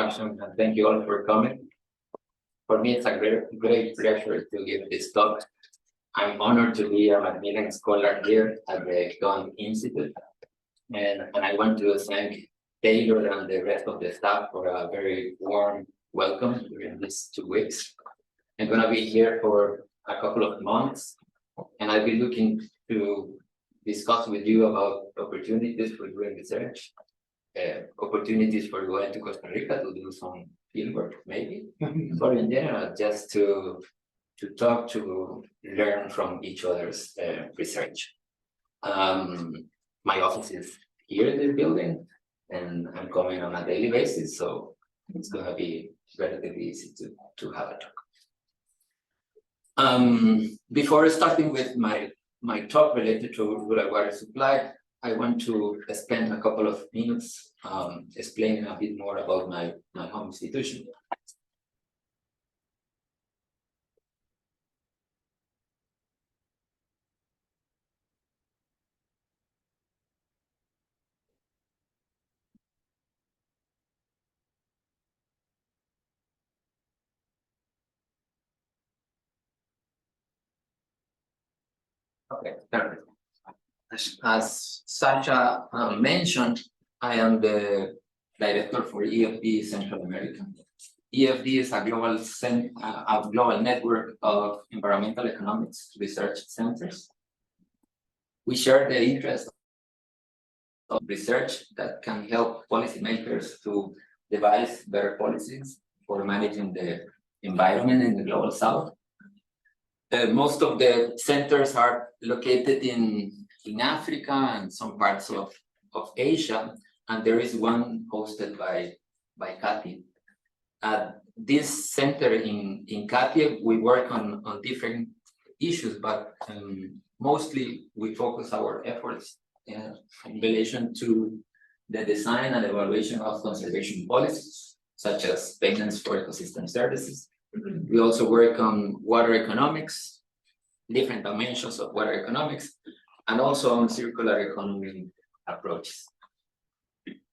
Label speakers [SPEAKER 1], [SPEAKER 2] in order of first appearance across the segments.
[SPEAKER 1] introduction, and thank you all for coming. For me, it's a great pleasure to give this talk. I'm honored to be a Macmillan Scholar here at the Econ Institute, and I want to thank Taylor and the rest of the staff for a very warm welcome during these 2 weeks. I'm going to be here for a couple of months, and I'll be looking to discuss with you about opportunities for doing research, opportunities for going to Costa Rica to do some fieldwork, maybe, or in general, just to talk, to learn from each other's research. My office is here in this building, and I'm coming on a daily basis, so it's going to be relatively easy to have a talk. Before starting with my talk related to rural water supply, I want to spend a couple of minutes explaining a bit more about my home institution. Okay, perfect. As Sasha mentioned, I am the director for EfD-Central America. EfD is a global network of environmental economics research centers. We share the interest of research that can help policymakers to devise better policies for managing the environment in the global south. Most of the centers are located in Africa and some parts of Asia, and there is one hosted by CATIE. At this center in CATIE, we work on different issues, but mostly we focus our efforts in relation to the design and evaluation of conservation policies, such as payments for ecosystem services. We also work on water economics, different dimensions of water economics, and also on circular economy approaches.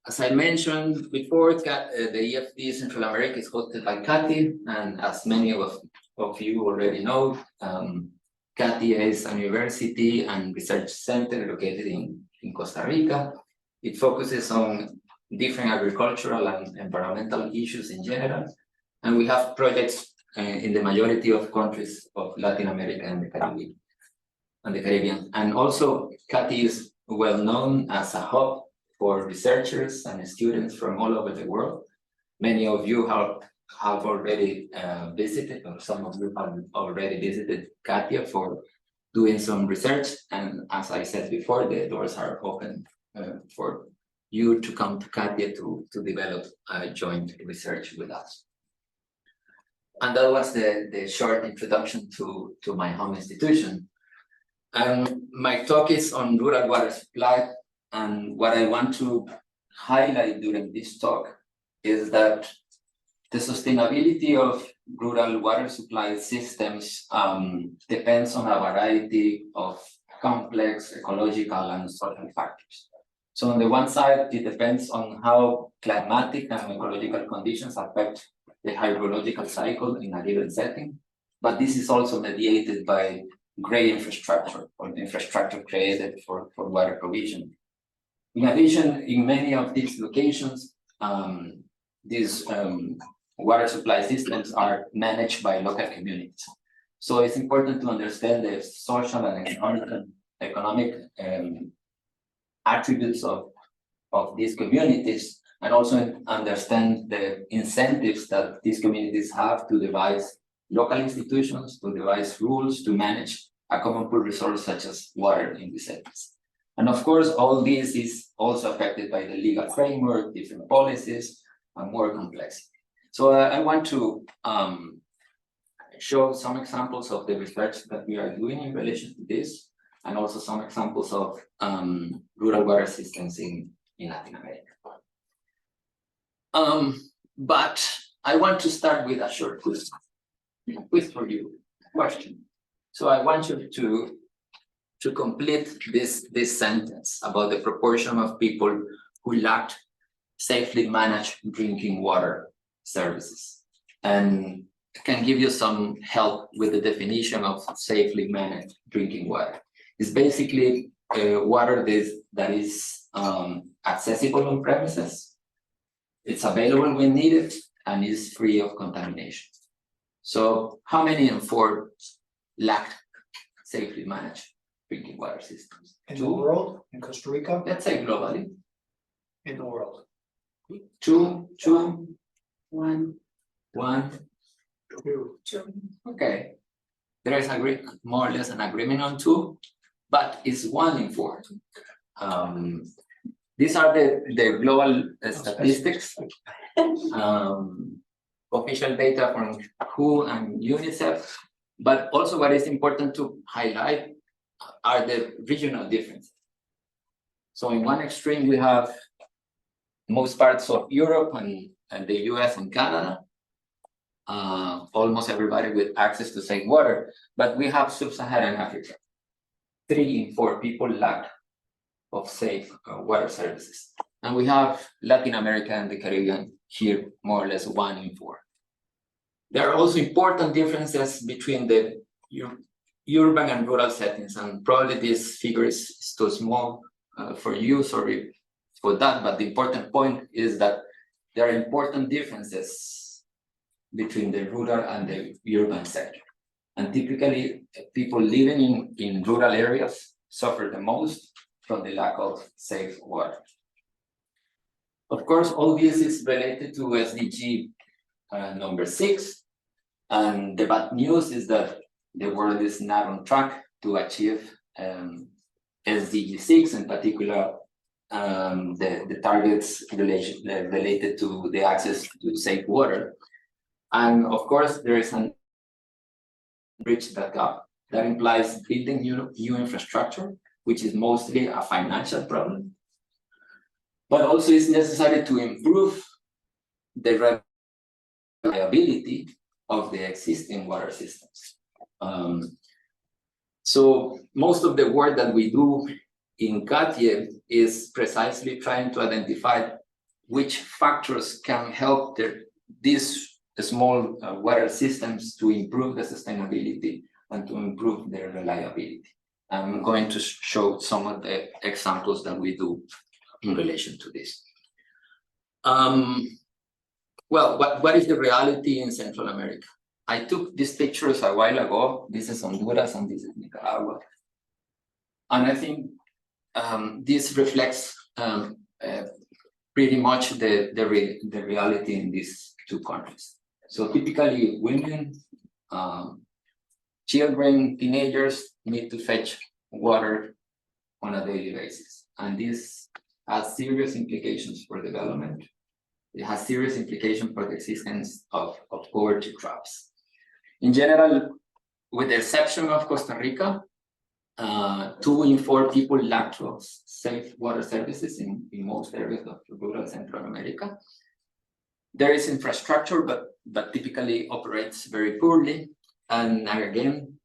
[SPEAKER 1] As I mentioned before, the EfD-Central America is hosted by CATIE, and as many of you already know, CATIE is a university and research center located in Costa Rica. It focuses on different agricultural and environmental issues in general, and we have projects in the majority of countries of Latin America and the Caribbean. And also, CATIE is well known as a hub for researchers and students from all over the world. Many of you have already visited, or some of you have already visited CATIE for doing some research. And as I said before, the doors are open for you to come to CATIE to develop joint research with us. And that was the short introduction to my home institution. My talk is on rural water supply, and what I want to highlight during this talk is that the sustainability of rural water supply systems depends on a variety of complex ecological and social factors. So on the one side, it depends on how climatic and ecological conditions affect the hydrological cycle in a given setting, but this is also mediated by gray infrastructure, or infrastructure created for water provision. In addition, in many of these locations, these water supply systems are managed by local communities. So it's important to understand the social and economic attributes of these communities, and also understand the incentives that these communities have to devise local institutions, to devise rules to manage a common pool resource such as water in these settings. And of course, all this is also affected by the legal framework, different policies, and more complexity. So I want to show some examples of the research that we are doing in relation to this, and also some examples of rural water systems in Latin America. But I want to start with a short quiz for you, question. So I want you to complete this sentence about the proportion of people who lack safely managed drinking water services. And I can give you some help with the definition of safely managed drinking water. It's basically water that is accessible on premises, it's available when needed, and is free of contamination. So how many in Ford lack safely managed drinking water systems?
[SPEAKER 2] In the world, in Costa Rica,
[SPEAKER 1] Let's say globally.
[SPEAKER 2] in the world.
[SPEAKER 1] Two, one.
[SPEAKER 2] Two.
[SPEAKER 1] Okay. There is more or less an agreement on 2, but it's 1 in 4. These are the global statistics, official data from WHO and UNICEF, but also what is important to highlight are the regional differences. So in one extreme, we have most parts of Europe and the US and Canada, almost everybody with access to safe water, but we have sub-Saharan Africa. 3 in 4 people lack of safe water services. And we have Latin America and the Caribbean here, more or less 1 in 4. There are also important differences between the urban and rural settings, and probably this figure is too small for you, sorry for that, but the important point is that there are important differences between the rural and the urban sector. And typically, people living in rural areas suffer the most from the lack of safe water. Of course, all this is related to SDG number 6. And the bad news is that the world is not on track to achieve SDG 6, in particular, the targets related to the access to safe water. And of course, there is an bridge that gap. That implies building new infrastructure, which is mostly a financial problem, but also it's necessary to improve the reliability of the existing water systems. So most of the work that we do in CATIE is precisely trying to identify which factors can help these small water systems to improve the sustainability and to improve their reliability. I'm going to show some of the examples that we do in relation to this. Well, what is the reality in Central America? I took these pictures a while ago. This is Honduras and this is Nicaragua. And I think this reflects pretty much the reality in these 2 countries. So typically women, children, teenagers need to fetch water on a daily basis. And this has serious implications for development. It has serious implications for the existence of poverty traps. In general, with the exception of Costa Rica, 2 in 4 people lack of safe water services in most areas of rural Central America. There is infrastructure, but typically operates very poorly. And again,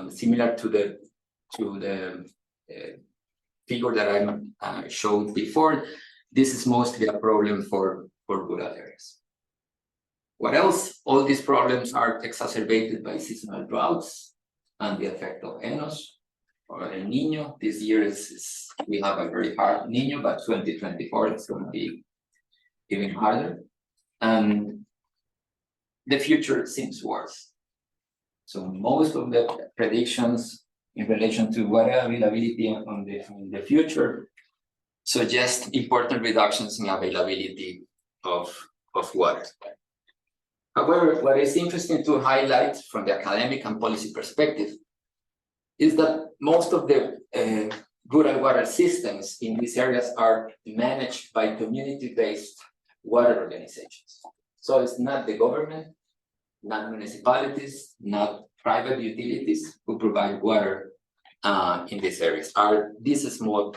[SPEAKER 1] similar to the figure that I showed before, this is mostly a problem for rural areas. What else? All these problems are exacerbated by seasonal droughts and the effect of Enos or El Niño. This year we have a very hard Niño, but 2024 it's going to be even harder. And the future seems worse. So most of the predictions in relation to water availability in the future suggest important reductions in availability of water. However, what is interesting to highlight from the academic and policy perspective is that most of the rural water systems in these areas are managed by community-based water organizations. So it's not the government, not municipalities, not private utilities who provide water in these areas. Are these small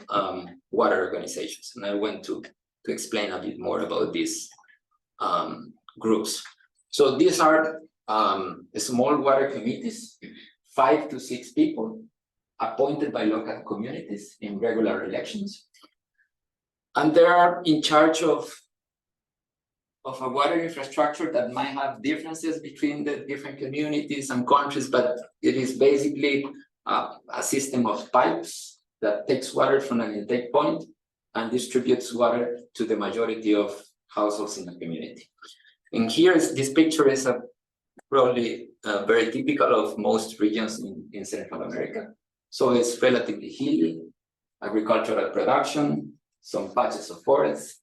[SPEAKER 1] water organizations? And I want to explain a bit more about these groups. So these are small water committees, 5 to 6 people appointed by local communities in regular elections. And they are in charge of of a water infrastructure that might have differences between the different communities and countries, but it is basically a system of pipes that takes water from an intake point and distributes water to the majority of households in the community. And here is this picture is probably very typical of most regions in Central America. So it's relatively hilly, agricultural production, some patches of forests.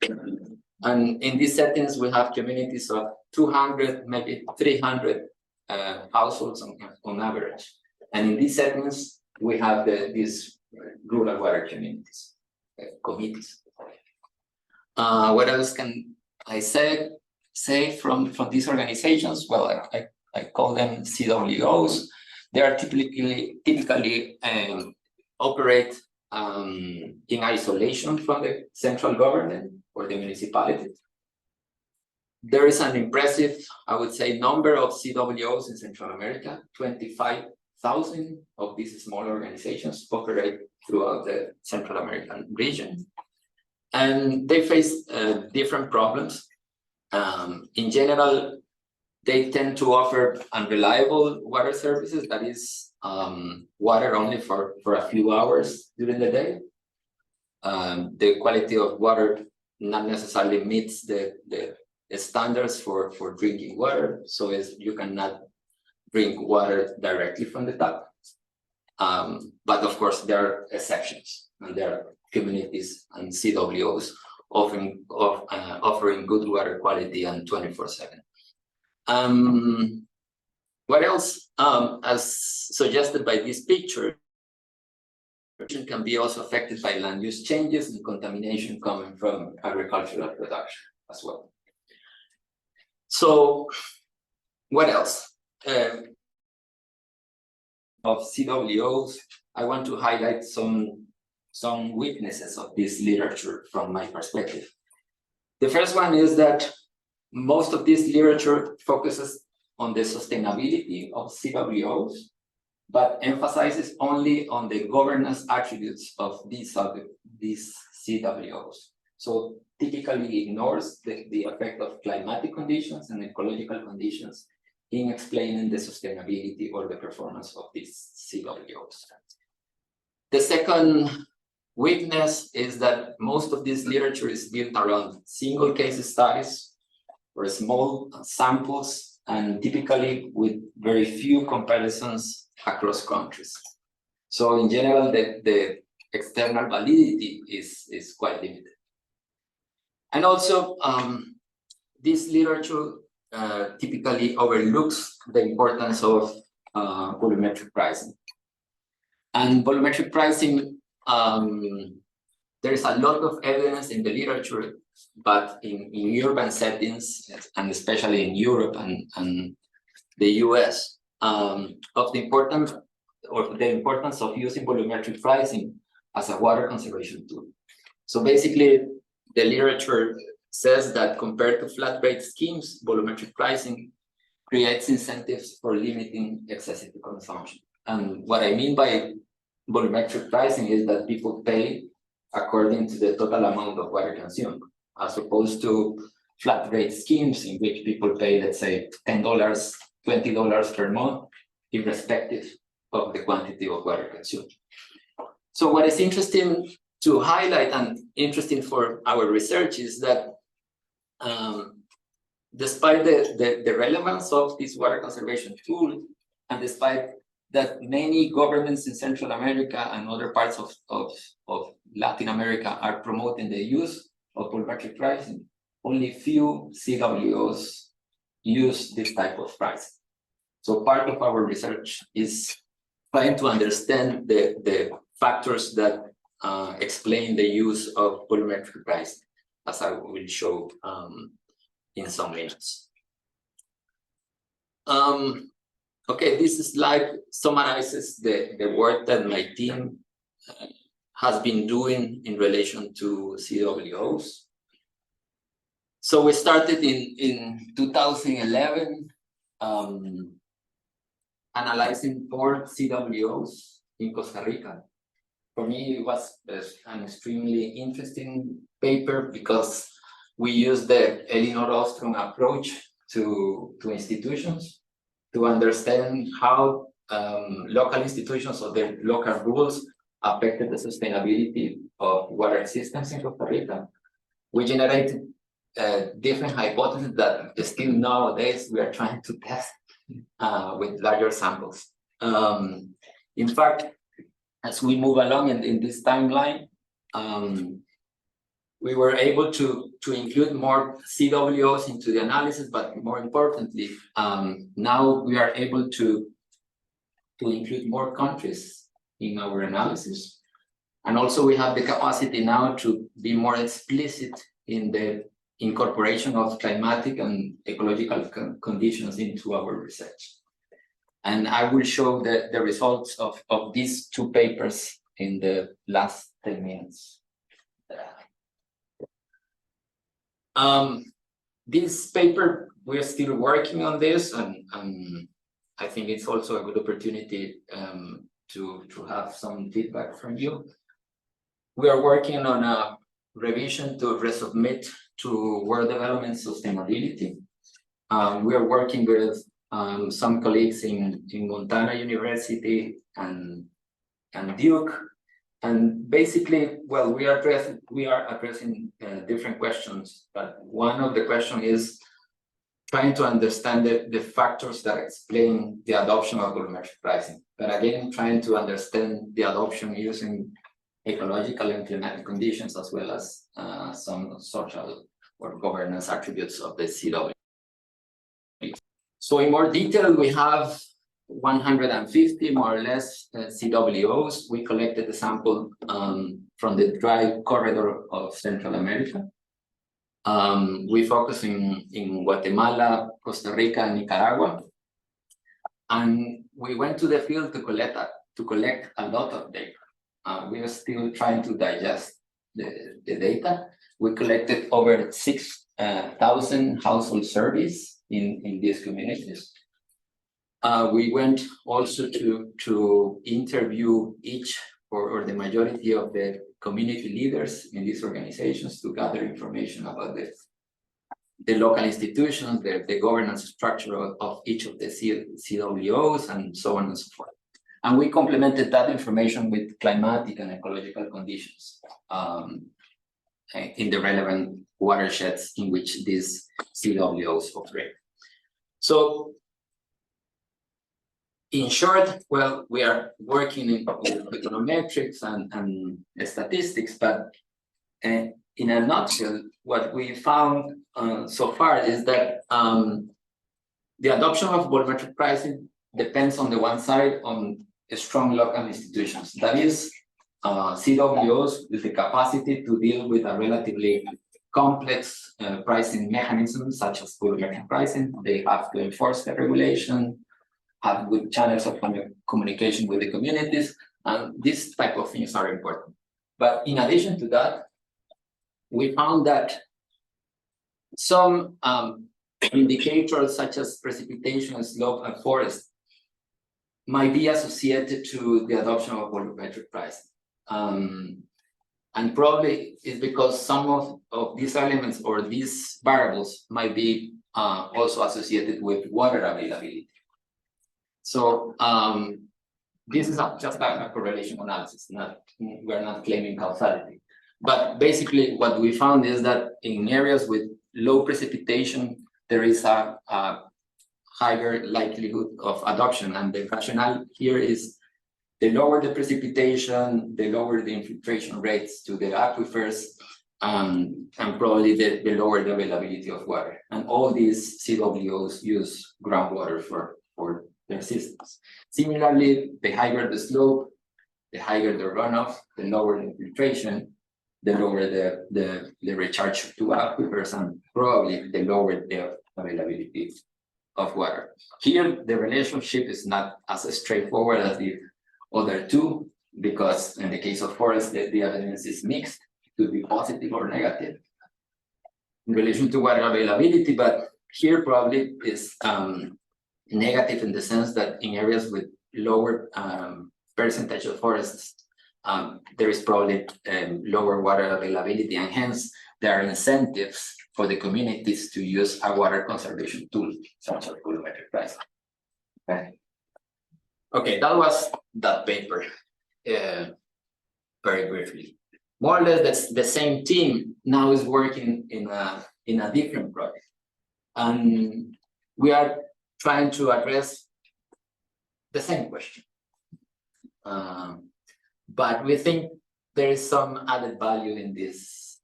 [SPEAKER 1] And in these settings, we have communities of 200, maybe 300 households on average. And in these settings, we have these rural water communities, committees. What else can I say from these organizations? Well, I call them CWOs. They are typically operate in isolation from the central government or the municipality. There is an impressive, I would say, number of CWOs in Central America. 25,000 of these small organizations operate throughout the Central American region. And they face different problems. In general, they tend to offer unreliable water services, that is, water only for a few hours during the day. The quality of water not necessarily meets the standards for drinking water, so you cannot drink water directly from the tap. But of course, there are exceptions, and there are communities and CWOs offering good water quality and 24/7. What else? As suggested by this picture, can be also affected by land use changes and contamination coming from agricultural production as well. So, what else? Of CWOs, I want to highlight some weaknesses of this literature from my perspective. The first one is that most of this literature focuses on the sustainability of CWOs, but emphasizes only on the governance attributes of these CWOs. So typically ignores the effect of climatic conditions and ecological conditions in explaining the sustainability or the performance of these CWOs. The second weakness is that most of this literature is built around single case studies or small samples, and typically with very few comparisons across countries. So in general, the external validity is quite limited. And also, this literature typically overlooks the importance of volumetric pricing. And volumetric pricing, there is a lot of evidence in the literature, but in urban settings, and especially in Europe and the US, of the importance of using volumetric pricing as a water conservation tool. So basically, the literature says that compared to flat rate schemes, volumetric pricing creates incentives for limiting excessive consumption. And what I mean by volumetric pricing is that people pay according to the total amount of water consumed, as opposed to flat rate schemes in which people pay, let's say, $10, $20 per month, irrespective of the quantity of water consumed. So what is interesting to highlight and interesting for our research is that despite the relevance of this water conservation tool, and despite that many governments in Central America and other parts of Latin America are promoting the use of volumetric pricing, only few CWOs use this type of pricing. So part of our research is trying to understand the factors that explain the use of volumetric pricing, as I will show in some minutes. Okay, this slide summarizes the work that my team has been doing in relation to CWOs. So we started in 2011, analyzing 4 CWOs in Costa Rica. For me, it was an extremely interesting paper because we use the Elinor Ostrom approach to institutions to understand how local institutions or their local rules affected the sustainability of water systems in Costa Rica. We generated different hypotheses that still nowadays we are trying to test with larger samples. In fact, as we move along in this timeline, we were able to include more CWOs into the analysis, but more importantly, now we are able to include more countries in our analysis. And also we have the capacity now to be more explicit in the incorporation of climatic and ecological conditions into our research. And I will show the results of these two papers in the last 10 minutes. This paper, we're still working on this, and I think it's also a good opportunity to have some feedback from you. We are working on a revision to resubmit to World Development Sustainability. We are working with some colleagues in Montana University and Duke. And basically, well, we are addressing different questions, but one of the questions is trying to understand the factors that explain the adoption of volumetric pricing. But again, trying to understand the adoption using ecological and climatic conditions, as well as some social or governance attributes of the CW. So in more detail, we have 150 more or less CWOs. We collected the sample from the dry corridor of Central America. We focus in Guatemala, Costa Rica, and Nicaragua. And we went to the field to collect a lot of data. We are still trying to digest the data. We collected over 6,000 household surveys in these communities. We went also to interview each or the majority of the community leaders in these organizations to gather information about the local institutions, the governance structure of each of the CWOs, and so on and so forth. And we complemented that information with climatic and ecological conditions in the relevant watersheds in which these CWOs operate. So, in short, well, we are working in econometrics and statistics, but in a nutshell, what we found so far is that the adoption of volumetric pricing depends on the one side on strong local institutions. That is, CWOs with the capacity to deal with a relatively complex pricing mechanism, such as volumetric pricing. They have to enforce the regulation, have good channels of communication with the communities, and these type of things are important. But in addition to that, we found that some indicators such as precipitation, slope, and forest might be associated to the adoption of volumetric pricing. And probably it's because some of these elements or these variables might be also associated with water availability. So this is just a correlation analysis. We're not claiming causality. But basically what we found is that in areas with low precipitation, there is a higher likelihood of adoption. And the rationale here is the lower the precipitation, the lower the infiltration rates to the aquifers, and probably the lower the availability of water. And all these CWOs use groundwater for their systems. Similarly, the higher the slope, the higher the runoff, the lower the infiltration, the lower the recharge to aquifers, and probably the lower the availability of water. Here, the relationship is not as straightforward as the other two, because in the case of forest, the evidence is mixed. It could be positive or negative in relation to water availability, but here probably is negative in the sense that in areas with lower percentage of forests, there is probably lower water availability, and hence there are incentives for the communities to use a water conservation tool, such as volumetric pricing. Okay, that was that paper, very briefly. More or less, that's the same team now is working in a different project, and we are trying to address the same question. But we think there is some added value in this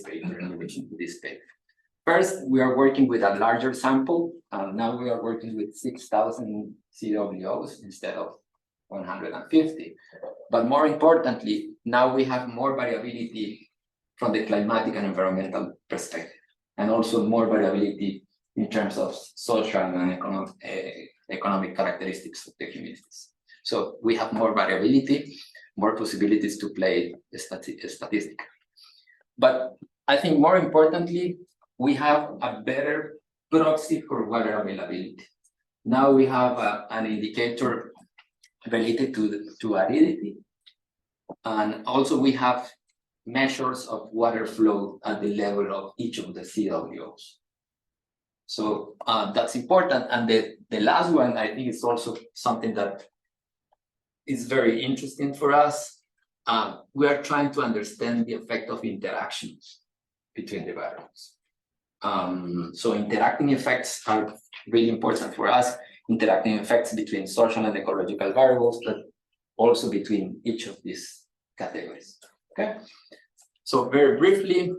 [SPEAKER 1] paper, in addition to this paper. First, we are working with a larger sample. Now we are working with 6,000 CWOs instead of 150. But more importantly, now we have more variability from the climatic and environmental perspective, and also more variability in terms of social and economic characteristics of the communities. So we have more variability, more possibilities to play statistically. But I think more importantly, we have a better proxy for water availability. Now we have an indicator related to aridity, and also we have measures of water flow at the level of each of the CWOs. So that's important. And the last one, I think, is also something that is very interesting for us. We are trying to understand the effect of interactions between the variables. So interacting effects are really important for us, interacting effects between social and ecological variables, but also between each of these categories. Okay. So very briefly,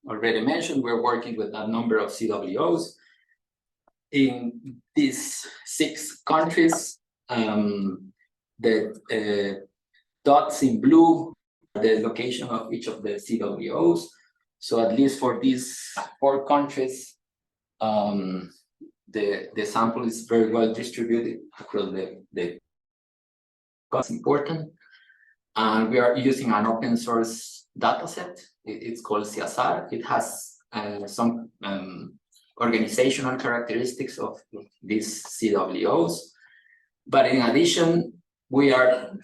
[SPEAKER 1] already mentioned, we're working with a number of CWOs in these 6 countries. The dots in blue are the location of each of the CWOs. So at least for these 4 countries, the sample is very well distributed across the that's important. And we are using an open source data set. It's called CSR. It has some organizational characteristics of these CWOs. But in addition, we are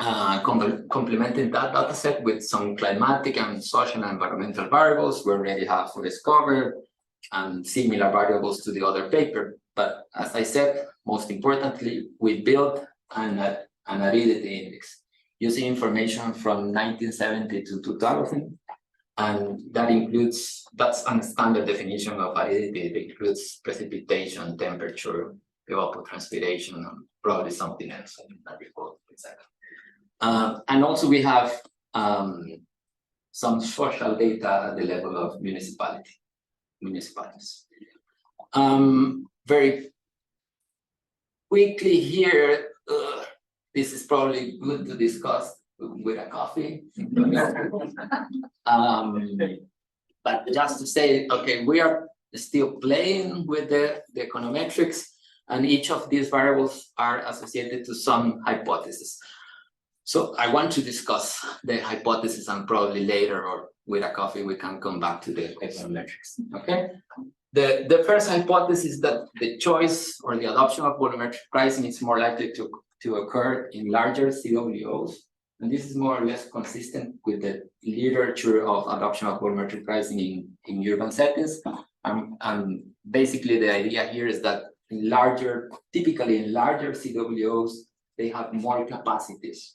[SPEAKER 1] complementing that data set with some climatic and social and environmental variables. We already have forest cover and similar variables to the other paper. But as I said, most importantly, we built an aridity index using information from 1970 to 2000. And that includes, that's a standard definition of aridity. It includes precipitation, temperature, evapotranspiration, and probably something else. I don't recall exactly. And also we have some social data at the level of municipalities. Very quickly here, this is probably good to discuss with a coffee. But just to say, okay, we are still playing with the econometrics, and each of these variables are associated to some hypothesis. So I want to discuss the hypothesis, and probably later or with a coffee, we can come back to the econometrics, okay? The first hypothesis is that the choice or the adoption of volumetric pricing is more likely to occur in larger CWOs. And this is more or less consistent with the literature of adoption of volumetric pricing in urban settings. And basically the idea here is that typically in larger CWOs, they have more capacities,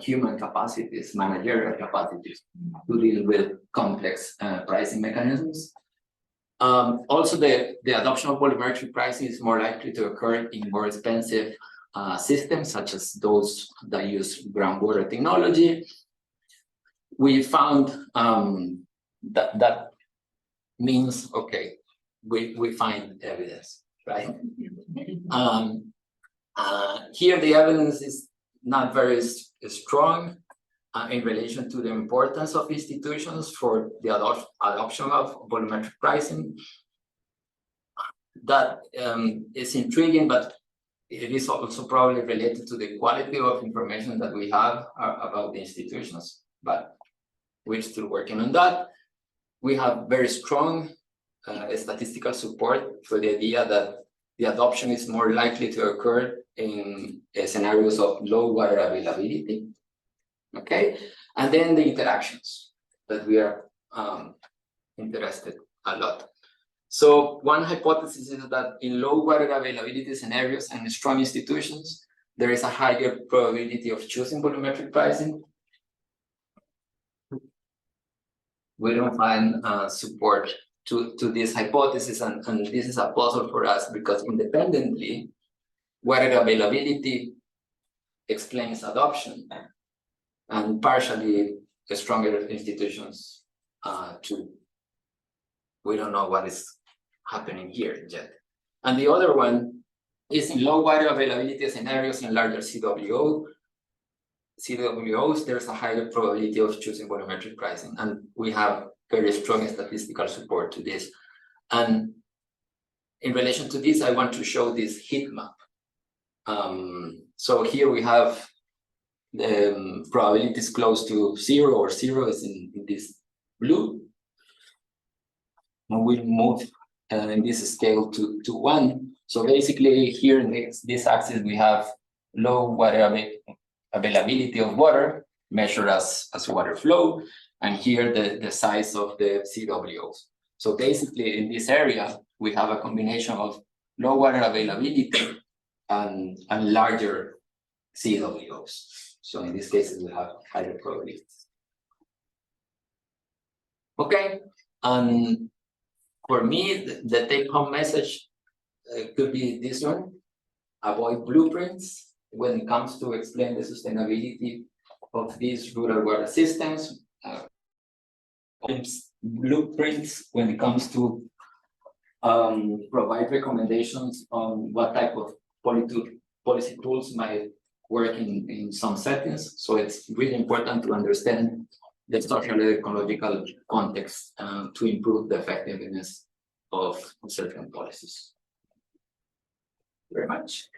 [SPEAKER 1] human capacities, managerial capacities to deal with complex pricing mechanisms. Also, the adoption of volumetric pricing is more likely to occur in more expensive systems, such as those that use groundwater technology. We found that means, okay, we find evidence, right? Here the evidence is not very strong in relation to the importance of institutions for the adoption of volumetric pricing. That is intriguing, but it is also probably related to the quality of information that we have about the institutions, but we're still working on that. We have very strong statistical support for the idea that the adoption is more likely to occur in scenarios of low water availability, okay? And then the interactions that we are interested a lot. So one hypothesis is that in low water availability scenarios and strong institutions, there is a higher probability of choosing volumetric pricing. We don't find support to this hypothesis, and this is a puzzle for us because independently, water availability explains adoption, and partially the stronger institutions too. We don't know what is happening here yet. And the other one is in low water availability scenarios in larger CWOs, there's a higher probability of choosing volumetric pricing, and we have very strong statistical support to this. And in relation to this, I want to show this heat map. So here we have the probabilities close to 0, or 0 is in this blue. And we move in this scale to 1. So basically here in this axis, we have low water availability of water measured as water flow, and here the size of the CWOs. So basically in this area, we have a combination of low water availability and larger CWOs. So in these cases, we have higher probabilities. Okay, and for me, the take-home message could be this one: avoid blueprints when it comes to explain the sustainability of these rural water systems. Blueprints when it comes to provide recommendations on what type of policy tools might work in some settings. So it's really important to understand the social-ecological context to improve the effectiveness of certain policies. Very much.